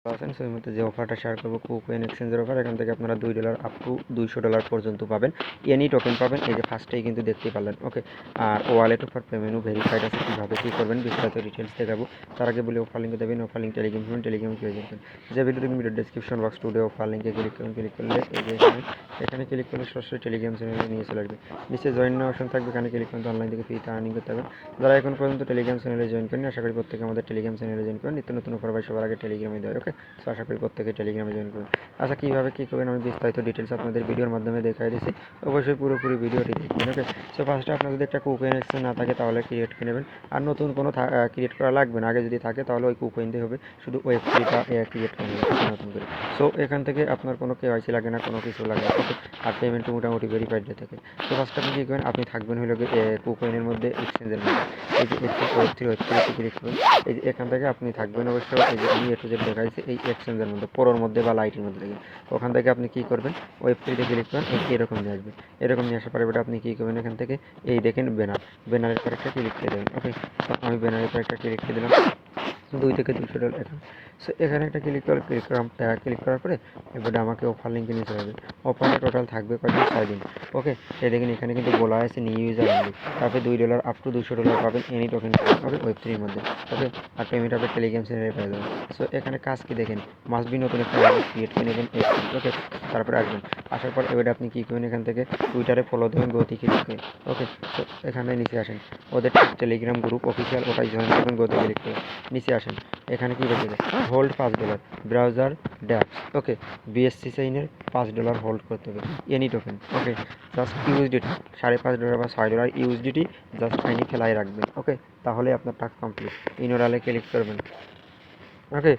আছেন সেই মধ্যে যে অফারটা শেয়ার করবো কুকোয়েন এক্সচেঞ্জের অফার। এখান থেকে আপনারা $2 আপ টু $200 পর্যন্ত পাবেন, এনি টোকেন পাবেন। এই যে ফার্স্টেই কিন্তু দেখতেই পারলেন। ওকে, আর ওয়ালেট অফার পেমেন্টও ভেরিফাইড আছে। কীভাবে কী করবেন বিস্তারিত ডিটেলস দেখাবো। তার আগে বলি অফার লিঙ্কে দেবেন, offer link Telegram payment Telegram click করবেন। যে ভিডিও দেখবেন video description box today offer লিঙ্কে ক্লিক করবেন। ক্লিক করলে এই যে এখানে ক্লিক করলে সরাসরি টেলিগ্রাম চ্যানেলে নিয়ে চলে আসবে। নিচে জয়েন নেওয়ার অপশন থাকবে, এখানে ক্লিক করতে অনলাইন থেকে ফ্রিতে আর্নিং করতে হবে। যারা এখন পর্যন্ত টেলিগ্রাম চ্যানেলে জয়েন করেন, আশা করি প্রত্যেকে আমাদের টেলিগ্রাম চ্যানেলে জয়েন করেন। নিত্য নতুন অফার পাই সবার আগে টেলিগ্রামে দেয়। ওকে, সো আশা করি প্রত্যেকে টেলিগ্রামে জয়েন করুন। আচ্ছা, কীভাবে কী করবেন আমি বিস্তারিত ডিটেলস আপনাদের ভিডিওর মাধ্যমে দেখাই দিচ্ছি। অবশ্যই পুরোপুরি ভিডিওটি দেখবেন। ওকে, সো ফার্স্টে আপনার যদি একটা কুকোয়েন এক্সচেঞ্জ না থাকে তাহলে ক্রিয়েট করে নেবেন। আর নতুন কোনো ক্রিয়েট করা লাগবে না, আগে যদি থাকে তাহলে ওই কুকোয়েন দিয়ে হবে, শুধু ওয়েবসাইটটা ক্রিয়েট করে নেবেন নতুন করে। সো এখান থেকে আপনার কোনো কেওয়াইসি লাগে না, কোনো কিছু লাগে না। ওকে, আর পেমেন্টও মোটামুটি ভেরিফাইড দিয়ে থাকে। তো ফার্স্ট আপনি কী করবেন, আপনি থাকবেন হলো কুকোয়েনের মধ্যে এক্সচেঞ্জের মধ্যে। এই যে ওয়েব থ্রি ক্লিক করবেন। এই যে এখান থেকে আপনি থাকবেন অবশ্য এই যে আমি একটু যে দেখাইছি এই এক্সচেঞ্জের মধ্যে, পরোর মধ্যে বা লাইটের মধ্যে থেকে। ওখান থেকে আপনি কী করবেন, ওয়েব থ্রিতে ক্লিক করবেন। এরকম নিয়ে আসবে। এরকম নিয়ে আসার পরে এবার আপনি কী করবেন, এখান থেকে এই দেখেন ব্যানারের পর একটা ক্লিক করে দেবেন। ওকে, তো আমি ব্যানারের পর একটা ক্লিক করে দিলাম। $2 থেকে $200 এখানে। সো এখানে একটা ক্লিক করার পরে এবারে আমাকে অফার লিঙ্কে নিয়ে চলে যাবে। অফারে টোটাল থাকবে কয়দিন, 6 দিন। ওকে, এই দেখেন এখানে কিন্তু বলা আছে নিউ ইউজার অনলি। তারপরে $2 আপ টু $200 পাবেন, এনি টোকেন পাবেন। ওকে, ওয়েব থ্রির মধ্যে। ওকে, আর পেমেন্ট হবে টেলিগ্রাম চ্যানেলে পেয়ে যাবেন। সো এখানে কাজ কি দেখেন, মাস্ট বি নতুন একটা ক্রিয়েট করে নেবেন। ওকে, তারপরে আসবেন। আসার পর এবারে আপনি কী করবেন, এখান থেকে টুইটারে ফলো দেবেন গতি ক্লিক করে। ওকে, সো এখানে নিচে আসেন, ওদের টেলিগ্রাম গ্রুপ অফিসিয়াল, ওটাই জয়েন করবেন গতি ক্লিক করে। নিচে আসেন, এখানে কী দেখবে হোল্ড $5 ব্রাউজার ড্যাপস। ওকে, বিএসসি সাইনের $5 হোল্ড করতে হবে, এনি টোকেন। ওকে, জাস্ট ইউএসডিটি $5.5 বা $6 ইউএসডিটি জাস্ট আইনি ফেলাই রাখবেন। ওকে, তাহলে আপনার টাস্ক কমপ্লিট। ইনোরালে ক্লিক করবেন। ওকে,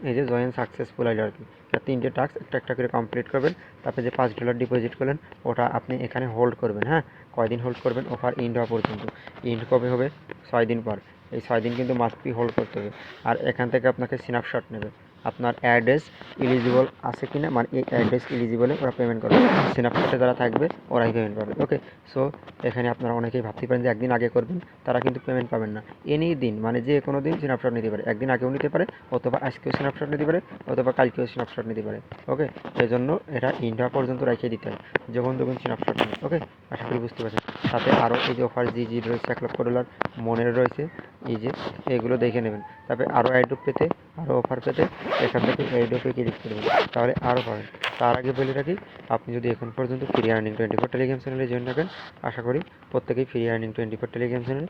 এই যে জয়েন সাকসেসফুল আইডি আর কি, 3টে টাস্ক একটা একটা করে কমপ্লিট করবেন। তারপরে যে $5 ডিপোজিট করলেন ওটা আপনি এখানে হোল্ড করবেন। হ্যাঁ, কয়দিন হোল্ড করবেন, অফার ইন্ড হওয়া পর্যন্ত। ইন্ড কবে হবে, 6 দিন পর। এই 6 দিন কিন্তু মাস্ট বি হোল্ড করতে হবে। আর এখান থেকে আপনাকে স্ন্যাপশট নেবে আপনার অ্যাড্রেস এলিজিবল আছে কিনা, মানে এই অ্যাড্রেস এলিজিবলে ওরা পেমেন্ট করবে। স্ন্যাপশটে যারা থাকবে ওরাই পেমেন্ট পাবে। ওকে, সো এখানে আপনারা অনেকেই ভাবতে পারেন যে একদিন আগে করবেন তারা কিন্তু পেমেন্ট পাবেন না। এনি দিন মানে যে কোনো দিন স্ন্যাপশট নিতে পারে, একদিন আগেও নিতে পারে, অথবা আজকেও স্ন্যাপশট নিতে পারে, অথবা কালকেও স্ন্যাপশট নিতে পারে। ওকে, সেই জন্য এটা ইন্ডিয়া পর্যন্ত রেখে দিতে হয়, যখন তখন স্ন্যাপশট নেই। ওকে, আশা করি বুঝতে পারছেন। সাথে আরও এই যে অফার জি রয়েছে $1,00,000 মনের রয়েছে, এই যে এগুলো দেখে নেবেন। তারপরে আরও অ্যাড্রপ পেতে, আরও অফার পেতে এখান থেকে অ্যাড্রপে ক্লিক করবেন, তাহলে আরও পাবেন। তার আগে বলে রাখি, আপনি যদি এখন পর্যন্ত ফ্রি আর্নিং 24 টেলিগ্রাম চ্যানেলে জয়েন রাখেন, আশা করি প্রত্যেকেই free earning 24 Telegram channel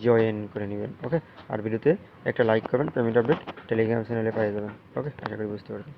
join করে নেবেন। ওকে, আর ভিডিওতে একটা লাইক করবেন, পেমেন্ট আপডেট টেলিগ্রাম চ্যানেলে পেয়ে যাবেন। ওকে, আশা করি বুঝতে পারবেন।